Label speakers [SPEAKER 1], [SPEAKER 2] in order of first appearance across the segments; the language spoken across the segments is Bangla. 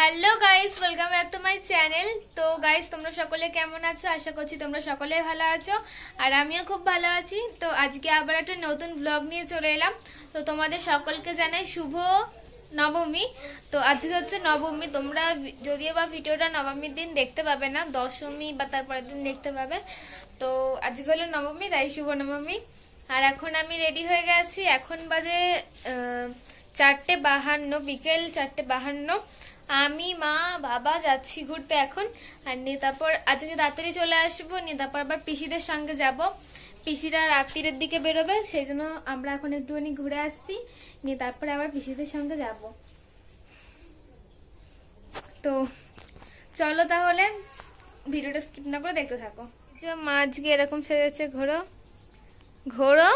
[SPEAKER 1] Hello guys, welcome back to my channel. তো গাইস, তোমরা সকলে কেমন আছো? আশা করছি তোমরা সকলে ভালো আছো, আর আমিও খুব ভালো আছি। তো আজকে আবার একটা নতুন ব্লগ নিয়ে চলে এলাম। তো তোমাদের সকলকে জানাই শুভ নবমী। তো আজকে হচ্ছে নবমী। তোমরা যদিও বা ভিডিওটা নবমীর দিন দেখতে পাবে না, দশমী বা তারপরের দিন দেখতে পাবে। তো আজকে হলো নবমী, তাই শুভ নবমী। আর এখন আমি রেডি হয়ে গেছি। এখন বাজে 4:52, বিকেল 4:52। আমি, মা, বাবা যাচ্ছি ঘুরতে এখন। আর নিয়ে তারপর আজকে তাড়াতাড়ি চলে আসবো, নিয়ে তারপর আবার পিসিদের সঙ্গে যাব। পিসিরা রাত্রির দিকে বেরোবে, সেই জন্য আমরা এখন একটুখানি ঘুরে আসছি, নিয়ে তারপরে আবার পিসিদের সঙ্গে যাব। তো চলো তাহলে ভিডিওটা স্কিপ না করে দেখতে থাকো। যে মা আজকে এরকম সেজেছে, ঘোরো ঘোরো।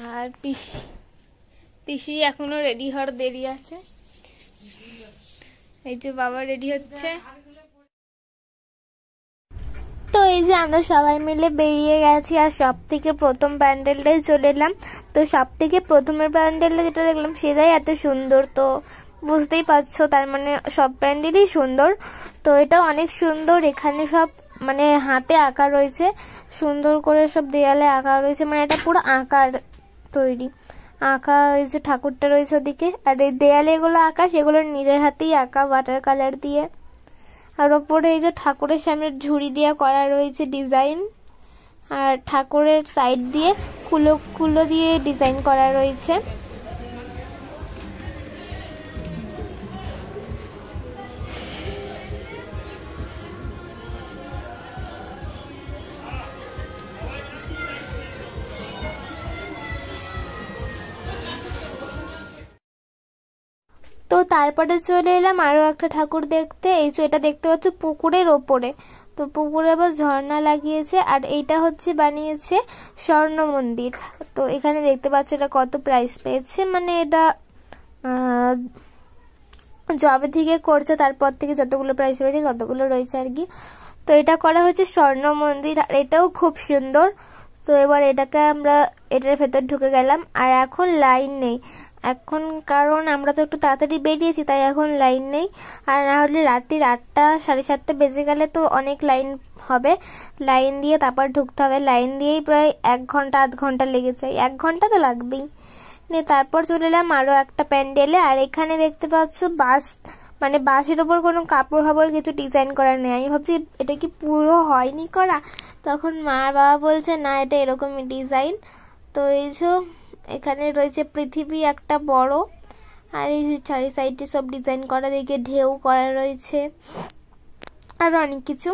[SPEAKER 1] আর পিসি এখনো রেডি হওয়ার দেরি আছে। এই যে বাবা রেডি হচ্ছে। তো এই যে আমরা সবাই মিলে বেরিয়ে গেছি, আর সব থেকে প্রথম প্যান্ডেলটাই চলে এলাম। তো সব থেকে প্রথমের প্যান্ডেলটা যেটা দেখলাম সেটাই এত সুন্দর। তো বুঝতেই পারছো, তার মানে সব প্যান্ডেলই সুন্দর। তো এটা অনেক সুন্দর। এখানে সব মানে হাতে আঁকা রয়েছে, সুন্দর করে সব দেয়ালে আঁকা রয়েছে, মানে এটা পুরো আঁকার তৈরি। আঁকা এই যে ঠাকুরটা রয়েছে ওদিকে, আর এই দেয়ালে এগুলো আঁকা, সেগুলো নিজের হাতেই আঁকা ওয়াটার কালার দিয়ে। আর ওপরে এই যে ঠাকুরের সামনে ঝুড়ি দিয়ে করা রয়েছে ডিজাইন, আর ঠাকুরের সাইড দিয়ে কুলো কুলো দিয়ে ডিজাইন করা রয়েছে। তো তারপরে চলে এলাম আরো একটা ঠাকুর দেখতে। এই যে এটা দেখতে পাচ্ছ পুকুরের ওপরে, তো পুকুরে আবার ঝর্ণা লাগিয়েছে। আর এইটা হচ্ছে বানিয়েছে স্বর্ণ মন্দির। তো এখানে দেখতে পাচ্ছ এটা কত প্রাইস পেয়েছে, মানে এটা জবে থেকে করছে তারপর থেকে যতগুলো প্রাইস পেয়েছে ততগুলো রয়েছে আর কি। তো এটা করা হচ্ছে স্বর্ণ মন্দির, আর এটাও খুব সুন্দর। তো এবার এটার ভেতর ঢুকে গেলাম, আর এখন লাইন নেই এখন, কারণ আমরা তো একটু তাড়াতাড়ি বেরিয়েছি, তাই এখন লাইন নেই। আর না হলে রাত্রির 8টা 7:30 বেজে গেলে তো অনেক লাইন হবে। লাইন দিয়ে তারপর ঢুকতে হবে। লাইন দিয়েই প্রায় 1 ঘন্টা 1/2 ঘন্টা লেগে যায়, 1 ঘন্টা তো লাগবেই। নিয়ে তারপর চলে এলাম আরো একটা প্যান্ডেলে। আর এখানে দেখতে পাচ্ছ মানে বাঁশের ওপর কোনো কাপড় ফাপড় কিছু ডিজাইন করা নেই। আমি ভাবছি এটা কি পুরো হয়নি করা, তখন মা বাবা বলছে না, এটা এরকমই ডিজাইন। তো এই যে এখানে রয়েছে পৃথিবী একটা বড়, আর এই যে চারি সাইডে সব ডিজাইন করা, দিকে ঢেউ করা রয়েছে, আর অনেক কিছু।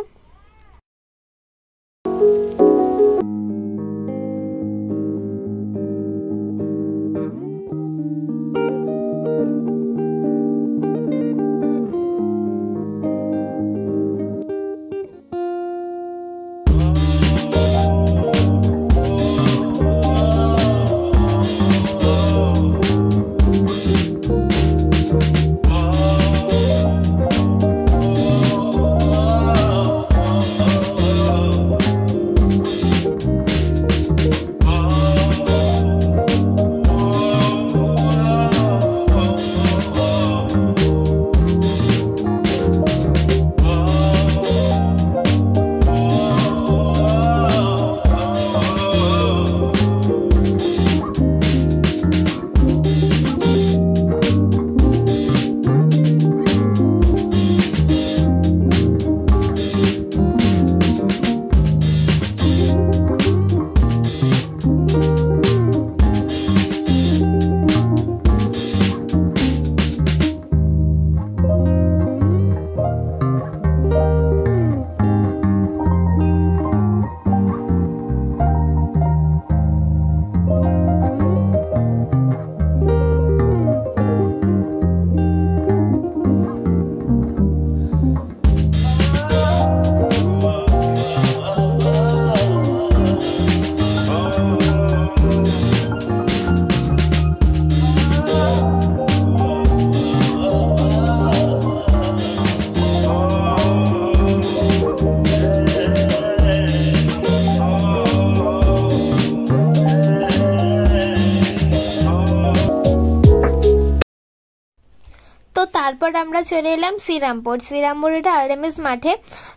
[SPEAKER 1] তারপর আমরা চলে এলাম শ্রীরামপুর। শ্রীরামপুর এটা RMS মাঠে।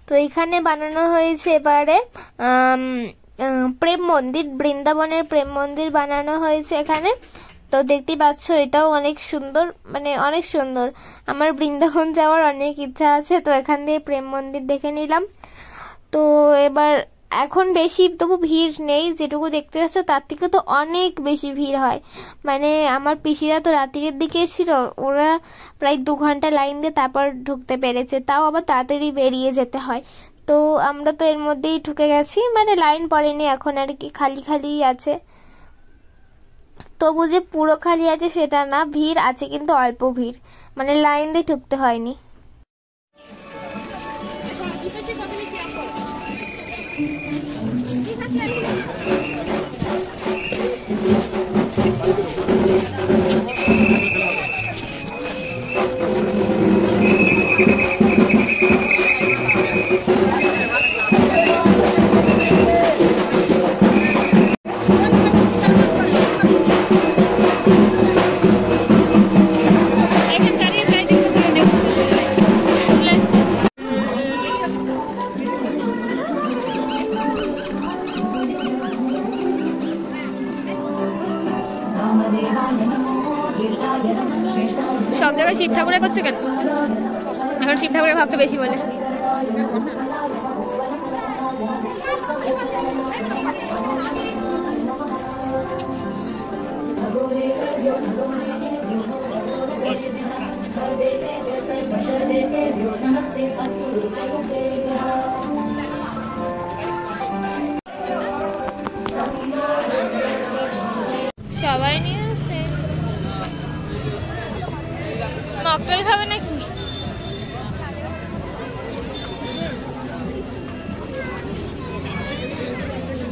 [SPEAKER 1] তো এখানে বানানো হয়েছে এবারে প্রেম মন্দির, বৃন্দাবনের প্রেম মন্দির বানানো হয়েছে এখানে। তো দেখতে পাচ্ছ এটাও অনেক সুন্দর, মানে অনেক সুন্দর। আমার বৃন্দাবন যাওয়ার অনেক ইচ্ছা আছে, তো এখান দিয়ে প্রেম মন্দির দেখে নিলাম। তো এবার এখন বেশি তবু ভিড় নেই, যেটুকু দেখতে পাচ্ছ তার থেকে তো অনেক বেশি ভিড় হয়। মানে আমার পিসিরা তো রাত্রির দিকে এসেছিল, ওরা প্রায় 2 ঘন্টা লাইন দিয়ে তারপর ঢুকতে পেরেছে, তাও আবার তাড়াতাড়ি বেরিয়ে যেতে হয়। তো আমরা তো এর মধ্যেই ঢুকে গেছি, মানে লাইন পড়েনি এখন আর কি, খালি খালিই আছে। তবু যে পুরো খালি আছে সেটা না, ভিড় আছে কিন্তু অল্প ভিড়, মানে লাইন দিয়ে ঢুকতে হয়নি।
[SPEAKER 2] সব জায়গায় শিব ঠাকুরের করছে কেন? এখন শিব ঠাকুরের ভক্ত বেশি বলে। সবাই নিয়ে আসে। মকটেল খাবে নাকি?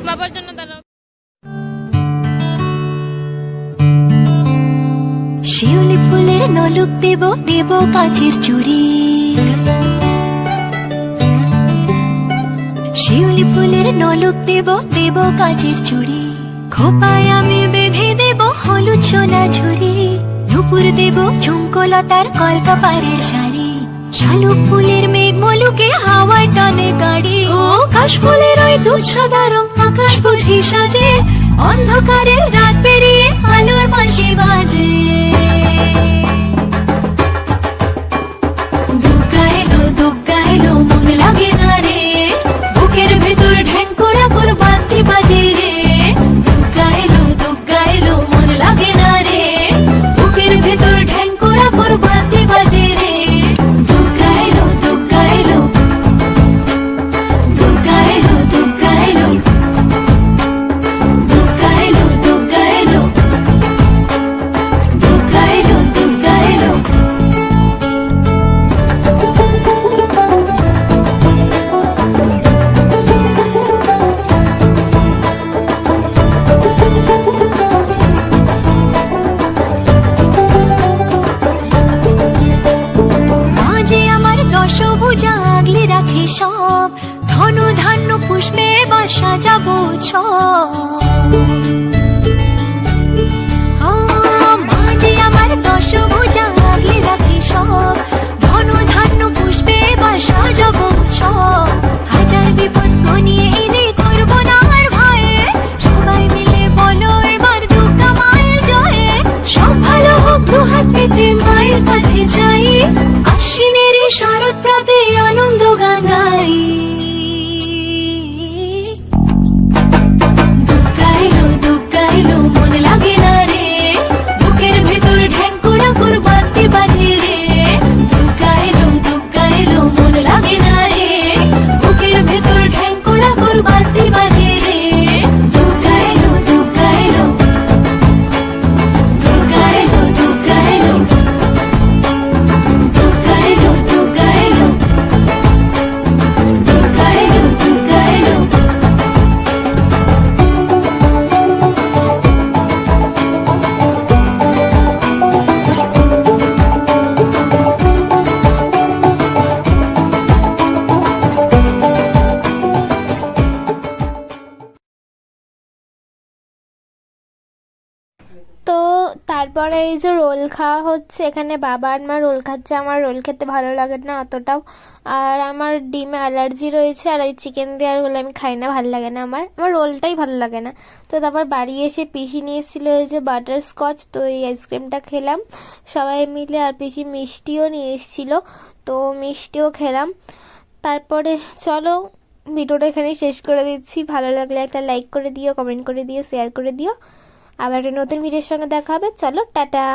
[SPEAKER 2] বাবার জন্য দাঁড়াও।
[SPEAKER 3] শিউলি ফুলের নলুক দেব, দেব কাচের চুড়ি। শিউলি ফুলের নলুক দেব, দেব কাচের চুড়ি। খোপায় আমি বেঁধে দেব হলুদ সোনা ঝুড়ি। নুপুর দেব ঝুমকোলতার কলকাপাড়ের শাড়ি। শালুক ফুলের মেঘ মলুকে হাওয়ায় টানে গাড়ি। ও কাশ ফুলের ওই দুধ সাদা রং আকাশ বুঝি সাজে। অন্ধকারের রাত পেরিয়ে আলোর বাঁশি বাজে। দুগ্গা এলো, দুগ্গা এলো, মন লাগে না রে। বুকের ভেতর ঢ্যাঙ্করা করে বাতি বাজে রে। দুগ্গা এলো, দুগ্গা এলো, মন লাগে না রে। বুকের ভেতর ঢ্যাঙ্করা করে বাতি বাজে রে। দুগ্গা এলো, দুগ্গা এলো, দুগ্গা এলো, দুগ্গা এলো, দুগ্গা এলো, দুগ্গা এলো, দুগ্গা এলো, দুগ্গা এলো। মাঝে আমার দশভুজা আগলে রাখে সব। ধনু ধান্য পুষ্পে এবার সাজাবো সব। মাঝে আমার দশভুজা আগলে রাখে সব। ধনু ধান্য পুষ্পে এবার সাজাবো সব। হাজার বিপদ ঘনিয়ে এনে করবো না আর ভয়ে। সবাই মিলে বলো এবার দুর্গা মায়ের জয়ে। সব ভালো হোক, দুহাত পেতে মায়ের কাছে যাই। আশ্বিনের এই শরৎ প্রাতে আনন্দ গান গাই। দুগ্গা এলো, দুগ্গা এলো, মন লাগে না রে। বুকের ভেতর ঢ্যাঙ্কুরা করে বাতি বাজে রে। দুগ্গা এলো, দুগ্গা এলো, মন লাগে না রে। বুকের ভেতর ঢ্যাঙ্কুরা করে বাতি বাজে রে। দুগ্গা এলো, দুগ্গা এলো, দুগ্গা এলো, দুগ্গা এলো, দুগ্গা এলো, দুগ্গা এলো।
[SPEAKER 1] তারপরে এই যে রোল খাওয়া হচ্ছে, এখানে বাবা আর মা রোল খাচ্ছে। আমার রোল খেতে ভালো লাগে না অতটাও, আর আমার ডিমে অ্যালার্জি রয়েছে, আর ওই চিকেন দেওয়ার হলে আমি খাই না, ভালো লাগে না আমার রোলটাই ভালো লাগে না। তো তারপর বাড়ি এসে পিসি নিয়ে এসেছিলো এই যে বাটার স্কচ, তো এই আইসক্রিমটা খেলাম সবাই মিলে, আর পিসি মিষ্টিও নিয়ে এসেছিলো, তো মিষ্টিও খেলাম। তারপরে চলো ভিডিওটা এখানেই শেষ করে দিচ্ছি। ভালো লাগলে একটা লাইক করে দিও, কমেন্ট করে দিও, শেয়ার করে দিও। আবার একটা নতুন ভিডিওর সঙ্গে দেখা হবে। চলো টাটা।